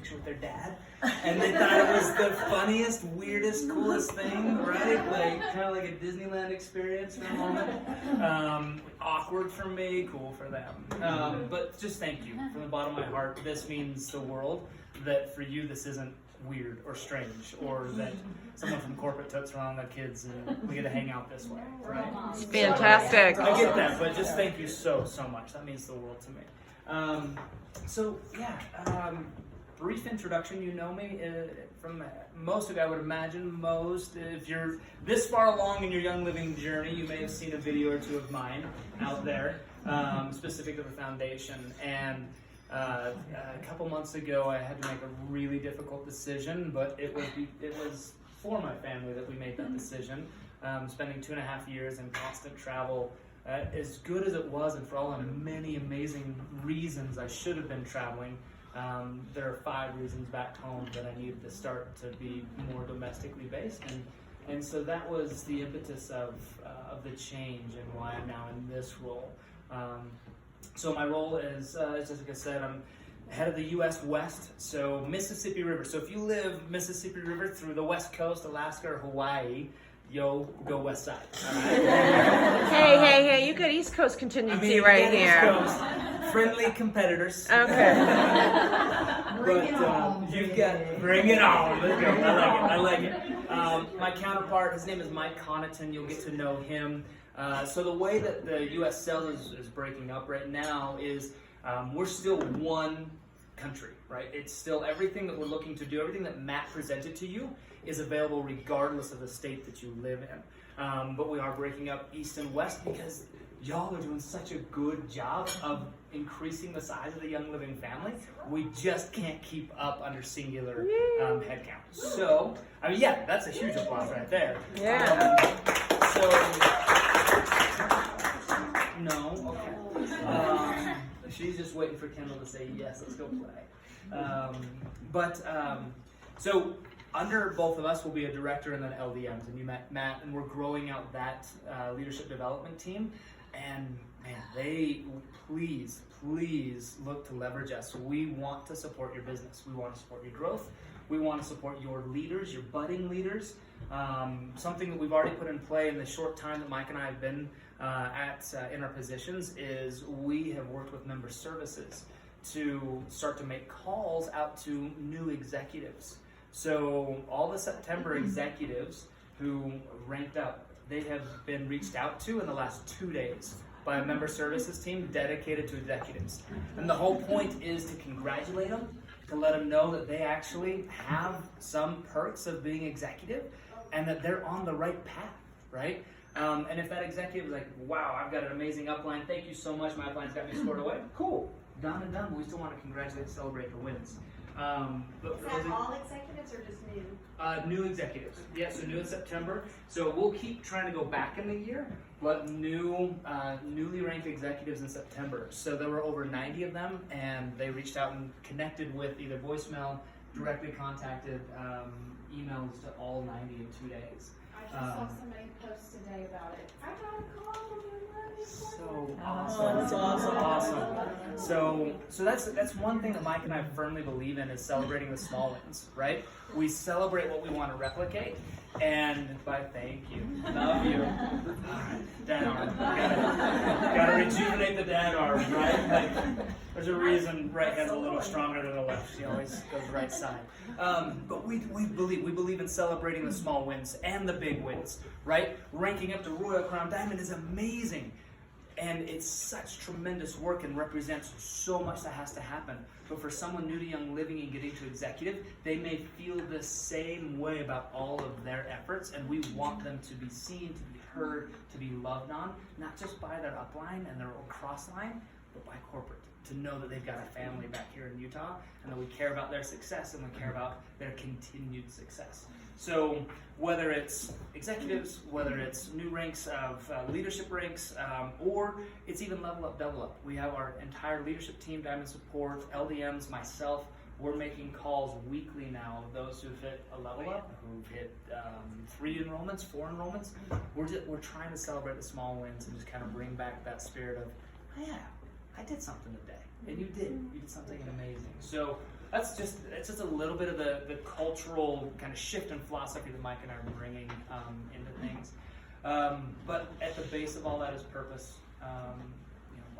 picture with their dad, and they thought it was the funniest, weirdest, coolest thing, right? Like kind of like a Disneyland experience for a moment. Awkward for me, cool for them. But just thank you from the bottom of my heart. This means the world. That for you this isn't weird or strange, or that someone from corporate took around their kids and we get to hang out this way, right? It's fantastic. I get that, but just thank you so much. That means the world to me. Brief introduction. You know me from most of you, I would imagine. Most, if you're this far along in your Young Living journey, you may have seen a video or two of mine out there, specific to the foundation. And a couple months ago, I had to make a really difficult decision, but it was for my family that we made that decision. Spending 2.5 years in constant travel, as good as it was, and for all the many amazing reasons I should have been traveling, there are 5 reasons back home that I needed to start to be more domestically based, and so that was the impetus of the change and why I'm now in this role. So my role is, as Jessica said, I'm head of the U.S. West, so Mississippi River. So if you live Mississippi River through the West Coast, Alaska, or Hawaii, go West Side. All right? Hey, you got East Coast contingency right here. East Coast, friendly competitors. Okay. But you've got, bring it on. Let's go. I like it. My counterpart, his name is Mike Connaughton. You'll get to know him. So the way that the U.S. sales is breaking up right now is we're still one country, right? It's still everything that we're looking to do, everything that Matt presented to you is available regardless of the state that you live in. But we are breaking up East and West because y'all are doing such a good job of increasing the size of the Young Living family. We just can't keep up under singular head count. So, I mean, yeah, that's a huge applause right there. Yeah. No, okay. She's just waiting for Kendall to say yes, let's go play. So under both of us will be a director and then LDMs, and you met Matt, and we're growing out that leadership development team, and man, they please look to leverage us. We want to support your business. We want to support your growth. We want to support your leaders, your budding leaders. Something that we've already put in play in the short time that Mike and I have been in our positions is we have worked with member services to start to make calls out to new executives. So all the September executives who ranked up, they have been reached out to in the last 2 days by a member services team dedicated to executives. And the whole point is to congratulate them, to let them know that they actually have some perks of being executive and that they're on the right path, right? And if that executive is like, wow, I've got an amazing upline, thank you so much, my upline's got me scored away, cool, done and done, but we still want to congratulate and celebrate the wins. Is that all executives or just new? New executives, yeah, so new in September. So we'll keep trying to go back in the year, but newly ranked executives in September. So there were over 90 of them, and they reached out and connected with either voicemail, directly contacted, emails to all 90 in 2 days. I just saw somebody post today about it. I got a call from your So awesome. That's awesome. So that's one thing that Mike and I firmly believe in is celebrating the small wins, right? We celebrate what we want to replicate, and thank you, love you. All right, dad arm. Gotta rejuvenate the dad arm, right? Like, there's a reason right hand's a little stronger than the left. She always goes right side. But we believe in celebrating the small wins and the big wins, right? Ranking up to Royal Crown Diamond is amazing. And it's such tremendous work and represents so much that has to happen. But for someone new to Young Living and getting to executive, they may feel the same way about all of their efforts, and we want them to be seen, to be heard, to be loved on, not just by their upline and their cross line, but by corporate. To know that they've got a family back here in Utah, and that we care about their success and we care about their continued success. So whether it's executives, whether it's new ranks of leadership ranks, or it's even level up, double up. We have our entire leadership team, Diamond Support, LDMs, myself. We're making calls weekly now of those who've hit a level up, who've hit 3 enrollments, 4 enrollments. We're trying to celebrate the small wins and just kind of bring back that spirit of, oh yeah, I did something today, and you did something amazing. So it's just a little bit of the cultural kind of shift in philosophy that Mike and I are bringing into things. But at the base of all that is purpose.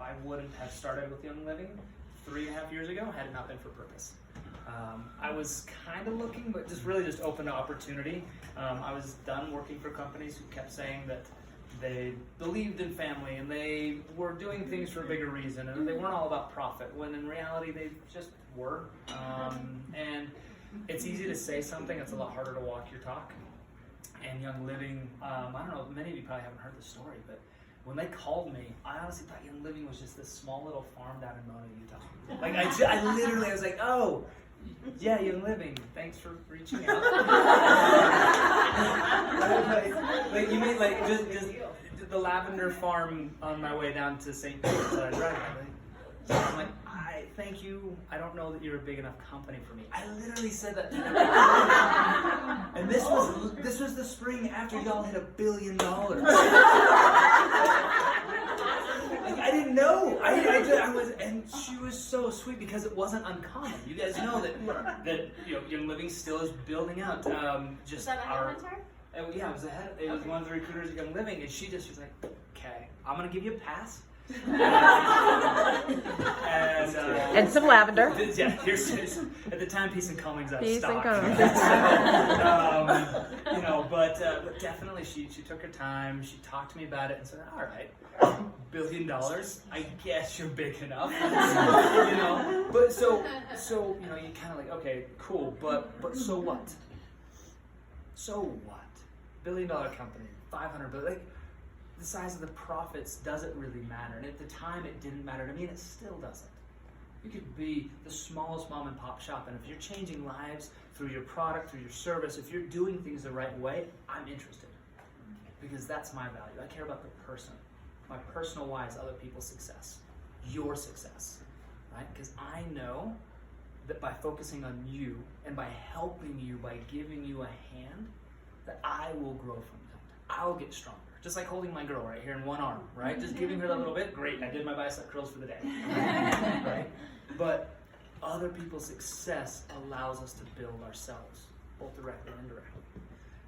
I wouldn't have started with Young Living 3.5 years ago had it not been for purpose. I was kind of looking, but just open to opportunity. I was done working for companies who kept saying that they believed in family and they were doing things for a bigger reason and they weren't all about profit, when in reality they just were. And it's easy to say something, it's a lot harder to walk your talk. And Young Living, I don't know, many of you probably haven't heard the story, but when they called me, I honestly thought Young Living was just this small little farm down in Mona, Utah. Like, I literally, I was like, oh, yeah, Young Living, thanks for reaching out. like, you mean like just the lavender farm on my way down to St. Peter's that I drive by. I'm like, thank you. I don't know that you're a big enough company for me. I literally said that to them. And this was the spring after y'all hit $1 billion. Like, I didn't know. I was, and she was so sweet because it wasn't uncommon. You guys know that Young Living still is building out. Is that a headhunter? Yeah, it was it was one of the recruiters at Young Living, and she was like, okay, I'm gonna give you a pass. And some lavender. Yeah, here's at the time Peace and Cummings out of Peace stock. and So, but definitely she took her time. She talked to me about it and said, "All right, $1 billion. I guess you're big enough." But so you kind of like, okay, cool, but so what? So what? $1 billion company, 500 billion. Like, the size of the profits doesn't really matter, and at the time it didn't matter to me, and it still doesn't. You could be the smallest mom and pop shop, and if you're changing lives through your product, through your service, if you're doing things the right way, I'm interested, because that's my value. I care about the person. My personal why is other people's success, your success, right? Because I know that by focusing on you and by helping you, by giving you a hand, that I will grow from that. I'll get stronger. Just like holding my girl right here in one arm, right? Just giving her that little bit, great, I did my bicep curls for the day, right? But other people's success allows us to build ourselves, both directly and indirectly.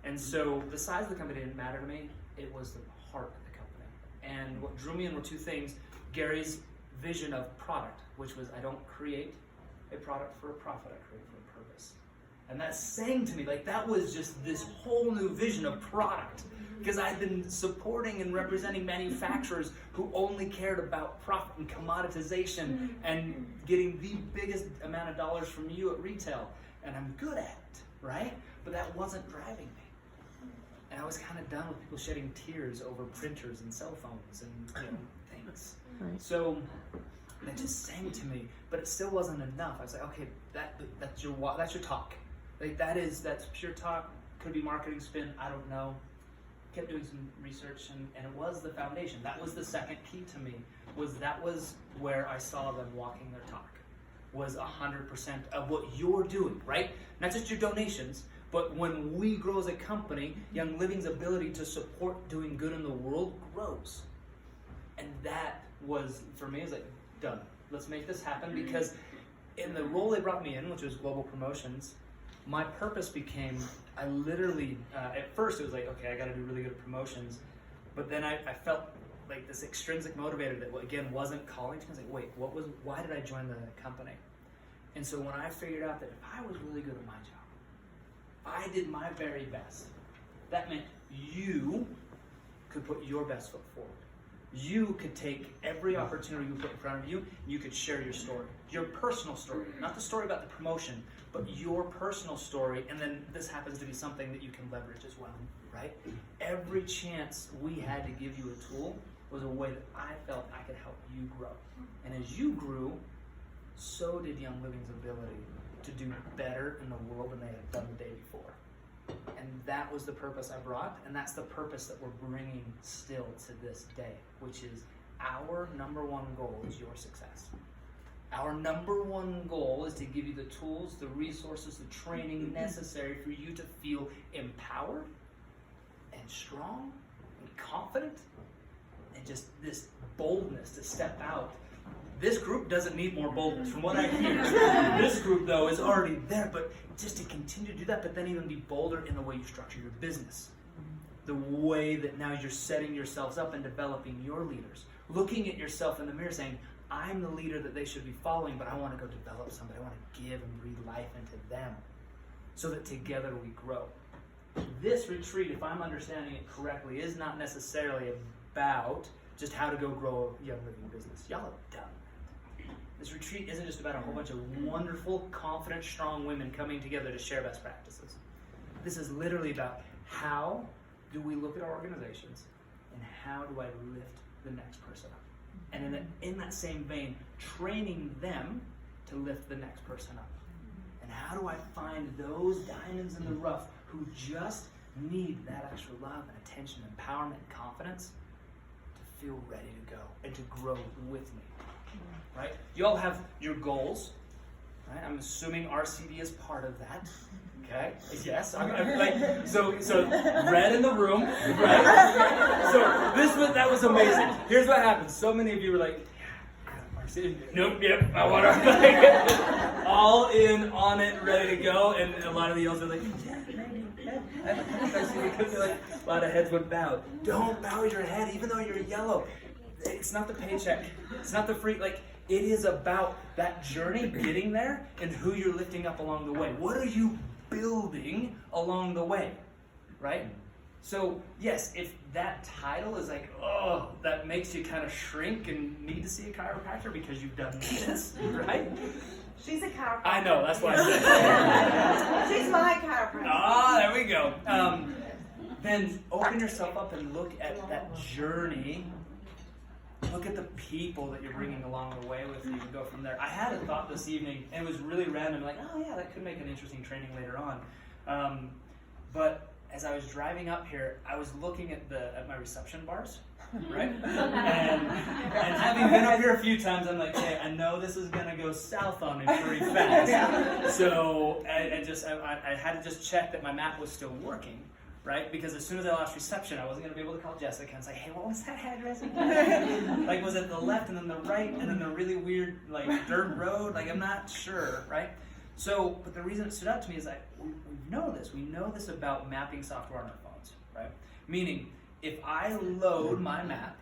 And so the size of the company didn't matter to me, it was the heart of the company. And what drew me in were two things: Gary's vision of product, which was, I don't create a product for a profit, I create for a purpose. And that's saying to me, like, that was just this whole new vision of product. Because I've been supporting and representing manufacturers who only cared about profit and commoditization and getting the biggest amount of dollars from you at retail. And I'm good at it, right? But that wasn't driving me. And I was kind of done with people shedding tears over printers and cell phones and things. Right. So it just sang to me, but it still wasn't enough. I was like, okay, that's your talk. Like, that's pure talk. Could be marketing spin, I don't know. Kept doing some research, and it was the foundation. That was the second key to me, that was where I saw them walking their talk, was 100% of what you're doing, right? Not just your donations, but when we grow as a company, Young Living's ability to support doing good in the world grows. And that was, for me, is like, done. Let's make this happen, because in the role they brought me in, which was global promotions, my purpose became, I literally, at first it was like, okay, I got to do really good at promotions, but then I felt like this extrinsic motivator that, again, wasn't calling to me. I was like, wait, why did I join the company? And so when I figured out that if I was really good at my job, I did my very best, that meant you could put your best foot forward. You could take every opportunity you put in front of you, and you could share your story, your personal story, not the story about the promotion, but your personal story, and then this happens to be something that you can leverage as well, right? Every chance we had to give you a tool was a way that I felt I could help you grow. And as you grew, so did Young Living's ability to do better in the world than they had done the day before. And that was the purpose I brought, and that's the purpose that we're bringing still to this day, which is our number one goal is your success. Our number one goal is to give you the tools, the resources, the training necessary for you to feel empowered and strong and confident and just this boldness to step out This group doesn't need more boldness. From what I hear, this group, though, is already there. But just to continue to do that, but then even be bolder in the way you structure your business. The way that now you're setting yourselves up and developing your leaders. Looking at yourself in the mirror saying, I'm the leader that they should be following, but I want to go develop somebody. I want to give and breathe life into them so that together we grow. This retreat, if I'm understanding it correctly, is not necessarily about just how to go grow a Young Living business. Y'all have done that. This retreat isn't just about a whole bunch of wonderful, confident, strong women coming together to share best practices. This is literally about how do we look at our organizations and how do I lift the next person up? And in that same vein, training them to lift the next person up. And how do I find those diamonds in the rough who just need that extra love and attention, empowerment, and confidence to feel ready to go and to grow with me, right? You all have your goals, right? I'm assuming RCD is part of that, okay? Yes, I'm like, so red in the room, right? So that was amazing. Here's what happened. So many of you were like, nope, yep, I want to, like, all in on it, ready to go, and a lot of the yells are like, yeah, maybe, because like, a lot of heads would bow. Don't bow your head, even though you're yellow. It's not the paycheck. It's not the free, like, it is about that journey, getting there, and who you're lifting up along the way. What are you building along the way, right? So, yes, if that title is like, oh, that makes you kind of shrink and need to see a chiropractor because you've done this, right? She's a chiropractor. I know, that's why I said She's my chiropractor. Ah, there we go. Then open yourself up and look at that journey. Look at the people that you're bringing along the way with you and go from there. I had a thought this evening, and it was really random, like, oh yeah, that could make an interesting training later on. But as I was driving up here, I was looking at my reception bars, right? and having been up here a few times, I'm like, hey, I know this is gonna go south on me pretty fast. So I had to just check that my map was still working, right? Because as soon as I lost reception, I wasn't gonna be able to call Jessica and say, hey, what was that address again? Like, was it the left and then the right and then the really weird like dirt road? Like, I'm not sure, right? So, but the reason it stood out to me is that we know this. We know this about mapping software on our phones, right? Meaning, if I load my map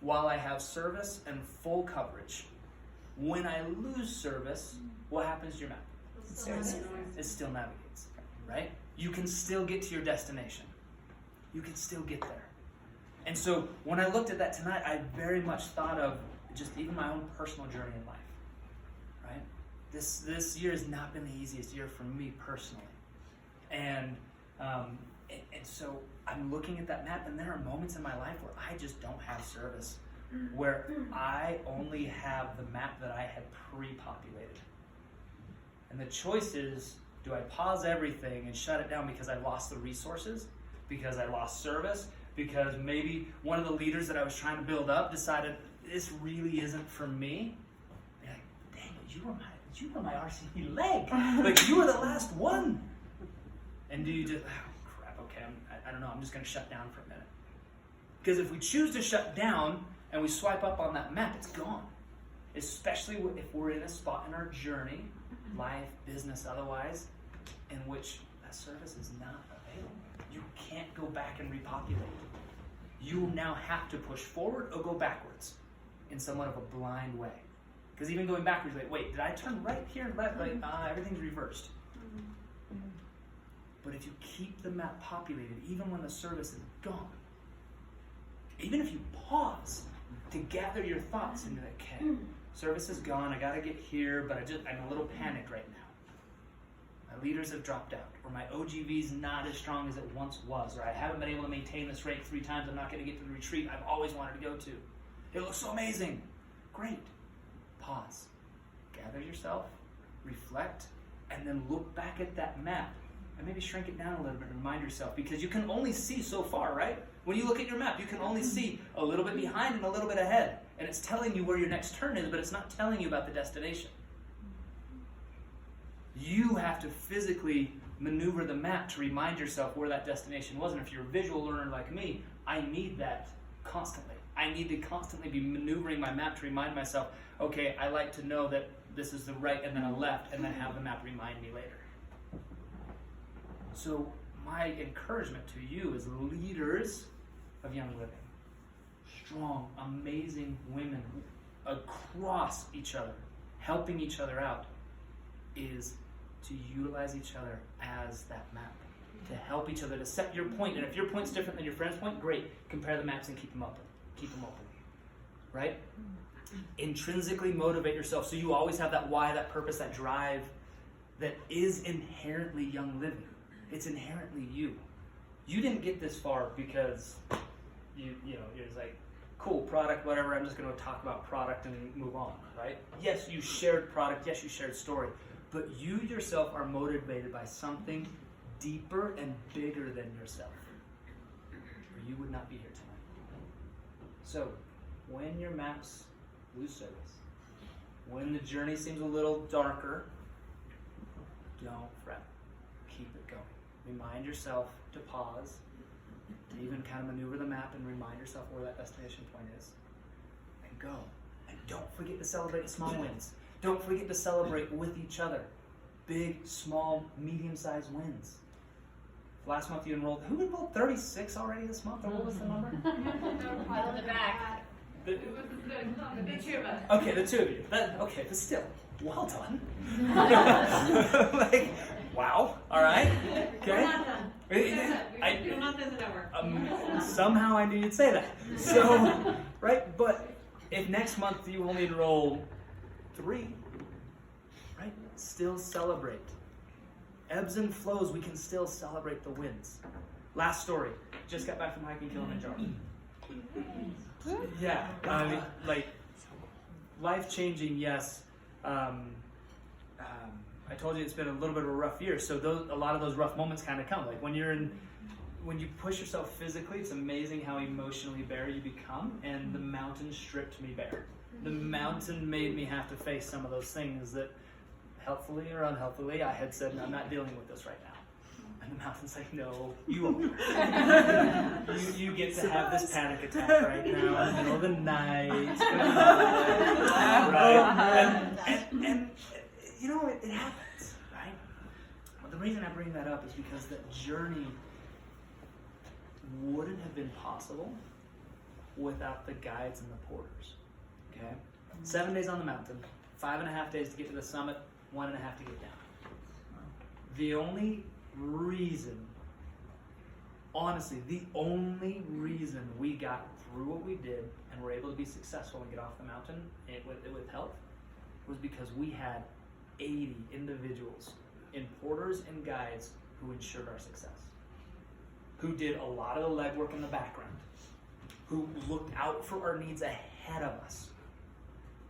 while I have service and full coverage, when I lose service, what happens to your map? It still navigates, right? You can still get to your destination. You can still get there. And so, when I looked at that tonight, I very much thought of just even my own personal journey in life, right? This year has not been the easiest year for me personally. And so I'm looking at that map, and there are moments in my life where I just don't have service, where I only have the map that I had pre-populated. And the choice is, do I pause everything and shut it down because I lost the resources, because I lost service, because maybe one of the leaders that I was trying to build up decided this really isn't for me? Be like, dang it, you were my RCD leg. Like, you were the last one. And do you just, oh crap, okay, I don't know, I'm just going to shut down for a minute. Because if we choose to shut down and we swipe up on that map, it's gone. Especially if we're in a spot in our journey, life, business, otherwise, in which that service is not available. You can't go back and repopulate. You now have to push forward or go backwards in somewhat of a blind way. Because even going backwards, like, wait, did I turn right here, left? Like, everything's reversed. But if you keep the map populated, even when the service is gone, even if you pause to gather your thoughts and be like, okay, service is gone, I gotta get here, but I'm a little panicked right now. My leaders have dropped out, or my OGV is not as strong as it once was, or I haven't been able to maintain this rate 3 times, I'm not gonna get to the retreat I've always wanted to go to. It looks so amazing. Great. Pause. Gather yourself, reflect, and then look back at that map. And maybe shrink it down a little bit and remind yourself, because you can only see so far, right? When you look at your map, you can only see a little bit behind and a little bit ahead. And it's telling you where your next turn is, but it's not telling you about the destination. You have to physically maneuver the map to remind yourself where that destination was. And if you're a visual learner like me, I need that constantly. I need to constantly be maneuvering my map to remind myself, okay, I like to know that this is the right and then a left, and then have the map remind me later. So my encouragement to you as leaders of Young Living, strong, amazing women across each other, helping each other out, is to utilize each other as that map, to help each other, to set your point. And if your point's different than your friend's point, great. Compare the maps and keep them open. Keep them open. Right? Intrinsically motivate yourself so you always have that why, that purpose, that drive that is inherently Young Living. It's inherently you. You didn't get this far because you know, you're just like, cool, product, whatever, I'm just going to talk about product and move on, right? Yes, you shared product. Yes, you shared story. But you yourself are motivated by something deeper and bigger than yourself, or you would not be here tonight. So, when your maps lose service, when the journey seems a little darker, don't fret. Keep it going. Remind yourself to pause, to even kind of maneuver the map and remind yourself where that destination point is, and go. And don't forget to celebrate the small wins. Don't forget to celebrate with each other. Big, small, medium-sized wins. Last month you enrolled, who enrolled 36 already this month? Or what was the number? On the back. The two of us. Okay, the two of you. Okay, but still, well done. Like, wow, all right. Okay. We're not done. We're not done over. Somehow I knew you'd say that. So, right, but if next month you only enroll 3, right, still celebrate. Ebbs and flows, we can still celebrate the wins. Last story, just got back from hiking Kilimanjaro. Yeah, I mean, like, life-changing, yes. I told you it's been a little bit of a rough year, so a lot of those rough moments kind of come. Like when you push yourself physically, it's amazing how emotionally bare you become, and the mountain stripped me bare. The mountain made me have to face some of those things that, helpfully or unhelpfully, I had said, I'm not dealing with this right now. And the mountain's like, no, you are. you get to have this panic attack right now in the middle of the night. Right? And you know, it happens, right? But the reason I bring that up is because that journey wouldn't have been possible without the guides and the porters. Okay? 7 days on the mountain, 5.5 days to get to the summit, 1.5 to get down. The only reason, honestly, the only reason we got through what we did and were able to be successful and get off the mountain with help was because we had 80 individuals in porters and guides who ensured our success, who did a lot of the legwork in the background, who looked out for our needs ahead of us,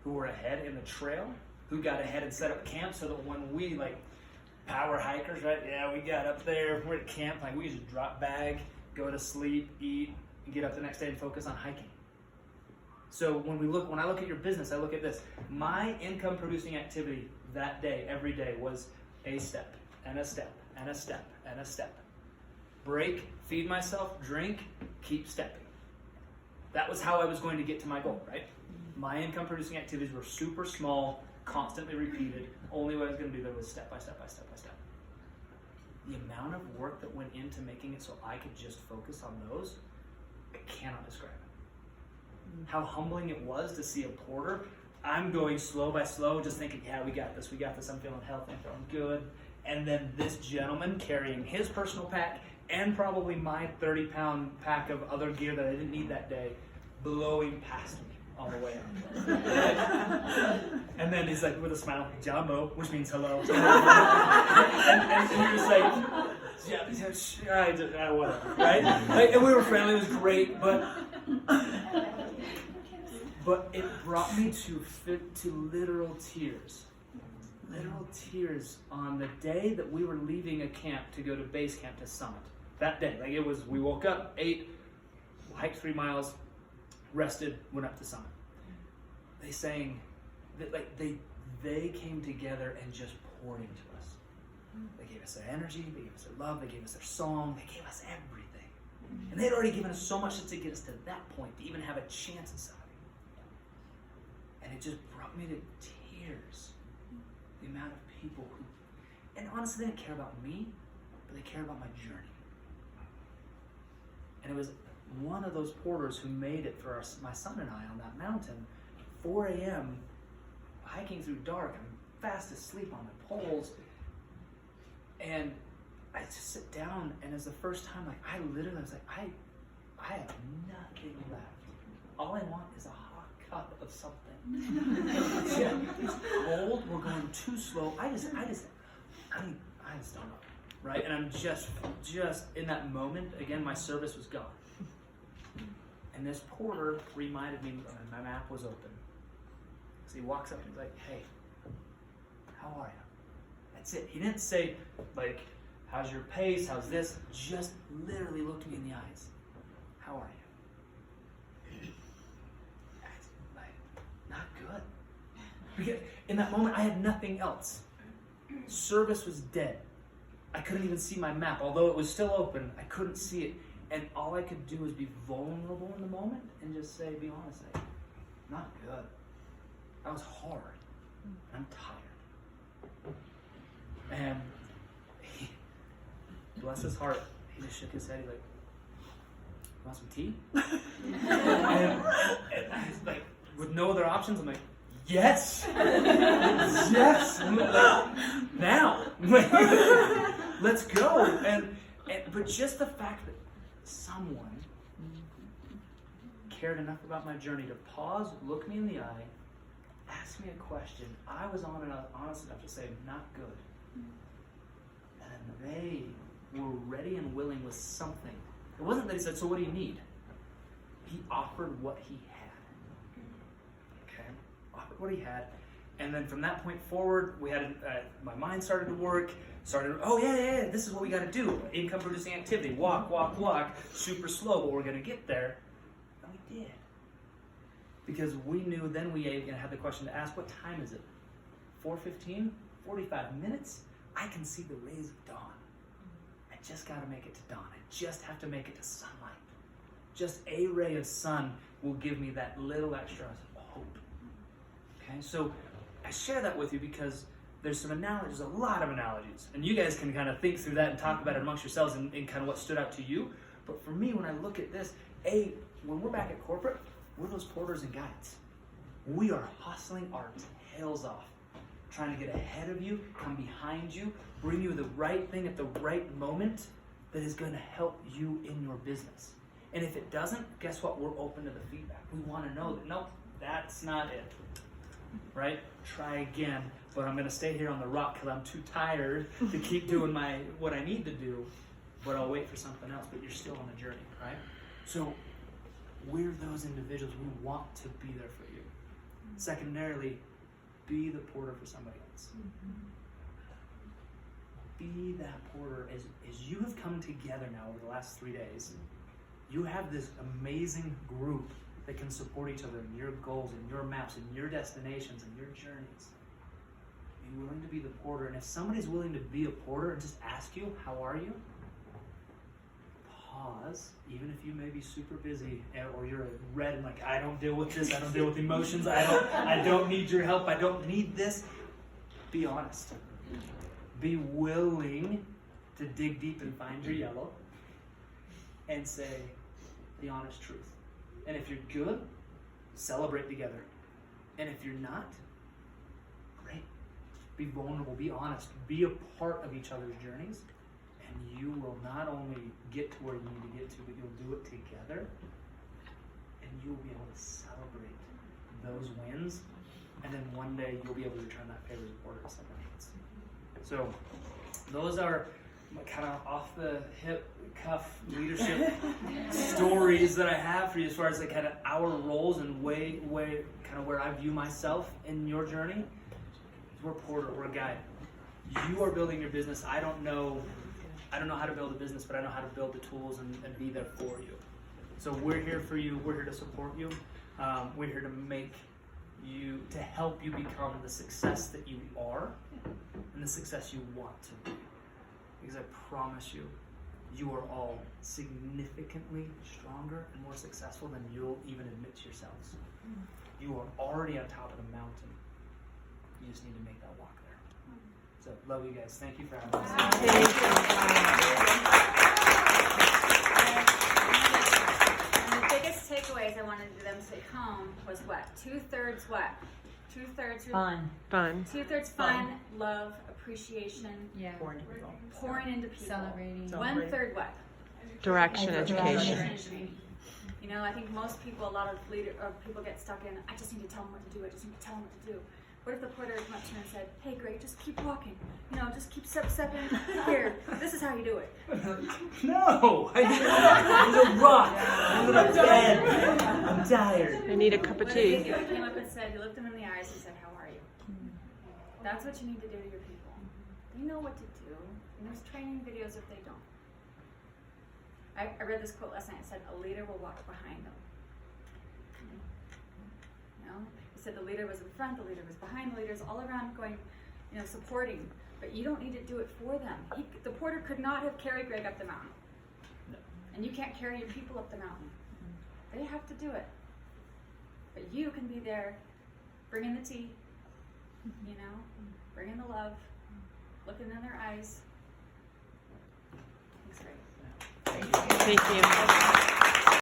who were ahead in the trail, who got ahead and set up camp so that when we, like, power hikers, right? Yeah, we got up there, we're at camp, like we just drop bag, go to sleep, eat, and get up the next day and focus on hiking. So when I look at your business, I look at this. My income producing activity that day, every day, was a step, and a step, and a step, and a step. Break, feed myself, drink, keep stepping. That was how I was going to get to my goal, right? My income producing activities were super small, constantly repeated. Only way I was going to be there was step by step by step by step. The amount of work that went into making it so I could just focus on those, I cannot describe it. How humbling it was to see a porter. I'm going slow by slow, just thinking, yeah, we got this, I'm feeling healthy, I'm feeling good. And then this gentleman carrying his personal pack and probably my 30-pound pack of other gear that I didn't need that day, blowing past me on the way up. And then he's like, with a smile, Jambo, which means hello. and you're just like, yeah, whatever, right? Like, and we were friendly, it was great, but it brought me to literal tears. Literal tears on the day that we were leaving a camp to go to base camp to summit. That day, like it was, we woke up, ate, hiked 3 miles, rested, went up to summit. They sang, that like they came together and just poured into us. They gave us their energy, they gave us their love, they gave us their song, they gave us everything. And they'd already given us so much to get us to that point, to even have a chance at somebody. And it just brought me to tears. The amount of people who, and honestly, they didn't care about me, but they cared about my journey. And it was one of those porters who made it for my son and I on that mountain, 4 a.m., hiking through dark. I'm fast asleep on the poles. And I just sit down, and it's the first time, like, I literally was like, I have nothing left. All I want is a hot cup of something. It's cold, we're going too slow. I just don't know, right? And I'm just in that moment, again, my service was gone. And this porter reminded me, my map was open. So he walks up and he's like, hey, how are you? That's it. He didn't say, like, how's your pace? How's this? Just literally looked me in the eyes. How are you? Like, not good. Because in that moment, I had nothing else. Service was dead. I couldn't even see my map. Although it was still open, I couldn't see it. And all I could do was be vulnerable in the moment and just say, be honest, like, not good. That was hard. I'm tired. And he, bless his heart, he just shook his head. He's like, you want some tea? and I was like, with no other options, I'm like, yes! Yes! Like, now! Let's go! But just the fact that someone cared enough about my journey to pause, look me in the eye, ask me a question. I was honest enough to say, not good. And they were ready and willing with something. It wasn't that he said, so what do you need? He offered what he had. Okay? Offered what he had. And then from that point forward, we had my mind started to work. Oh yeah, this is what we got to do. Income producing activity. Walk. Super slow, but we're going to get there. And we did. Because we knew then we had the question to ask, what time is it? 4:15? 45 minutes? I can see the rays of dawn. I just got to make it to dawn. I just have to make it to sunlight. Just a ray of sun will give me that little extra hope. Okay, so I share that with you because there's some analogies, a lot of analogies. And you guys can kind of think through that and talk about it amongst yourselves and kind of what stood out to you. But for me, when I look at this, when we're back at corporate, we're those porters and guides. We are hustling our tails off, trying to get ahead of you, come behind you, bring you the right thing at the right moment that is going to help you in your business. And if it doesn't, guess what? We're open to the feedback. We want to know that, nope, that's not it. Right? Try again. But I'm going to stay here on the rock because I'm too tired to keep doing what I need to do. But I'll wait for something else. But you're still on the journey, right? So we're those individuals. We want to be there for you. Secondarily, be the porter for somebody else. Be that porter. As you have come together now over the last 3 days, you have this amazing group that can support each other in your goals, in your maps, in your destinations, in your journeys. Be willing to be the porter. And if somebody's willing to be a porter and just ask you, how are you? Pause, even if you may be super busy or you're red and like, I don't deal with this, I don't deal with emotions, I don't need your help, I don't need this. Be honest. Be willing to dig deep and find your yellow and say the honest truth. And if you're good, celebrate together. And if you're not, great. Be vulnerable, be honest, be a part of each other's journeys, and you will not only get to where you need to get to, but you'll do it together, and you'll be able to celebrate those wins, and then one day you'll be able to return that favor report to somebody else. So those are kind of off the hip cuff leadership stories that I have for you as far as kind of our roles and way kind of where I view myself in your journey. We're a porter, we're a guide. You are building your business. I don't know how to build a business, but I know how to build the tools and be there for you. So we're here for you. We're here to support you. We're here to help you become the success that you are and the success you want to be. Because I promise you, you are all significantly stronger and more successful than you'll even admit to yourselves. You are already on top of the mountain. You just need to make that walk there. So, love you guys. Thank you for having us. And the biggest takeaways I wanted them to take home was what? 2/3 what? 2/3 Fun. 2/3 fun, love, appreciation, Yeah. pouring into people. Celebrating. 1/3 what? Direction, education. You know, I think most people, a lot of people get stuck in, I just need to tell them what to do, I just need to tell them what to do. What if the porter came up to her and said, hey Greg, just keep walking, you know, just keep stepping here, this is how you do it. No! I need a rock. I need a bed. I'm tired. I need a cup of What tea. if you came up and said, you looked them in the eyes and said, how are you? That's what you need to do to your people. They know what to do, and there's training videos if they don't. I read this quote last night. It said, a leader will walk behind them. You know? It said the leader was in front, the leader was behind, the leader's all around going, you know, supporting. But you don't need to do it for them. The porter could not have carried Greg up the mountain. No. And you can't carry your people up the mountain. They have to do it. But you can be there, bringing the tea, you know, bringing the love, looking in their eyes. Thanks, Greg. Thank you. Thank you.